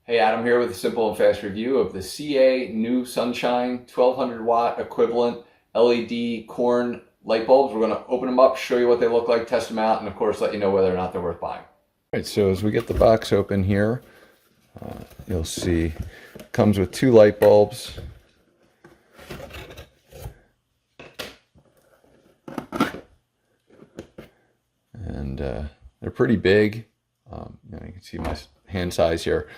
Hey, Adam here with a simple and fast review of the CA New Sunshine 1200 watt equivalent LED corn light bulbs. We're going to open them up, show you what they look like, test them out, and of course let you know whether or not they're worth buying. All right, so as we get the box open here, you'll see it comes with two light bulbs. And they're pretty big. You can see my hand size here.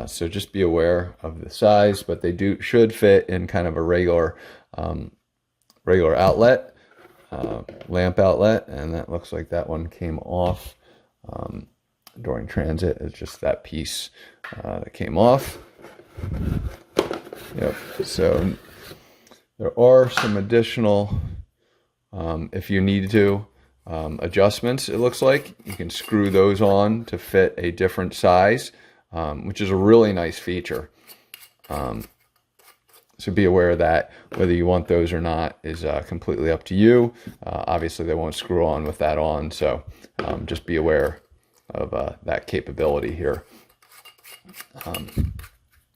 So just be aware of the size, but they should fit in kind of a regular outlet, lamp outlet, and that looks like that one came off during transit. It's just that piece that came off. Yep. So there are some additional, if you need to, adjustments. It looks like you can screw those on to fit a different size. Which is a really nice feature. So be aware of that. Whether you want those or not is completely up to you. Obviously, they won't screw on with that on, so just be aware of that capability here.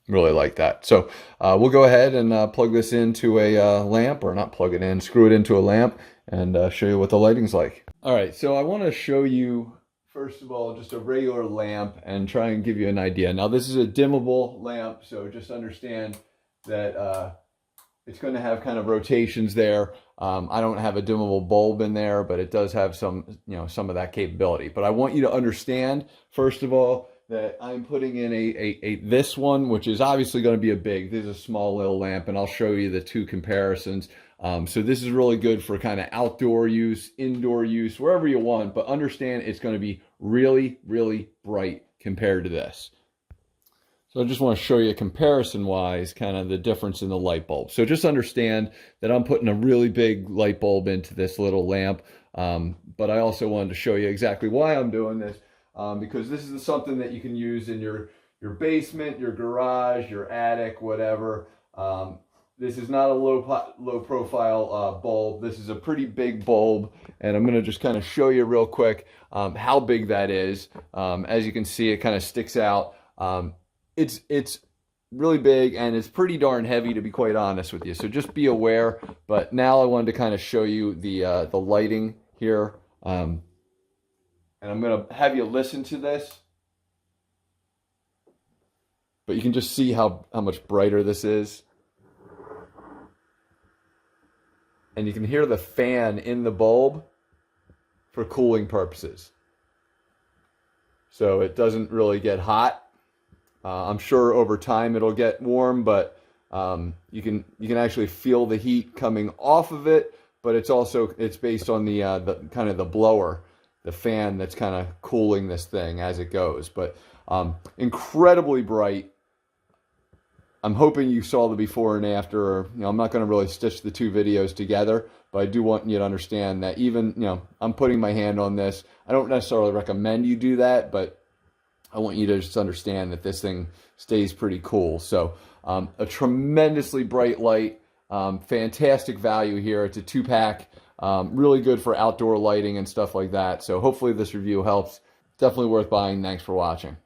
Really like that. So we'll go ahead and plug this into a lamp, or not plug it in, screw it into a lamp, and show you what the lighting's like. All right, so I want to show you first of all, just a regular lamp and try and give you an idea. Now, this is a dimmable lamp, so just understand that it's going to have kind of rotations there. I don't have a dimmable bulb in there, but it does have some of that capability. But I want you to understand, first of all, that I'm putting in this one, which is obviously going to be this is a small little lamp, and I'll show you the two comparisons. So this is really good for kind of outdoor use, indoor use, wherever you want, but understand it's going to be really, really bright compared to this. So I just want to show you comparison-wise kind of the difference in the light bulb. So just understand that I'm putting a really big light bulb into this little lamp, but I also wanted to show you exactly why I'm doing this, because this is something that you can use in your basement, your garage, your attic, whatever. This is not a low profile bulb. This is a pretty big bulb, and I'm going to just kind of show you real quick how big that is. As you can see, it kind of sticks out. It's really big, and it's pretty darn heavy, to be quite honest with you. So just be aware. But now I wanted to kind of show you the lighting here, and I'm going to have you listen to this. But you can just see how much brighter this is. And you can hear the fan in the bulb for cooling purposes. So it doesn't really get hot. I'm sure over time it'll get warm, but you can actually feel the heat coming off of it. But it's based on the kind of the blower, the fan that's kind of cooling this thing as it goes. But incredibly bright. I'm hoping you saw the before and after. I'm not going to really stitch the two videos together, but I do want you to understand that even, I'm putting my hand on this. I don't necessarily recommend you do that, but I want you to just understand that this thing stays pretty cool. So a tremendously bright light, fantastic value here. It's a 2-pack, really good for outdoor lighting and stuff like that. So hopefully this review helps. Definitely worth buying. Thanks for watching.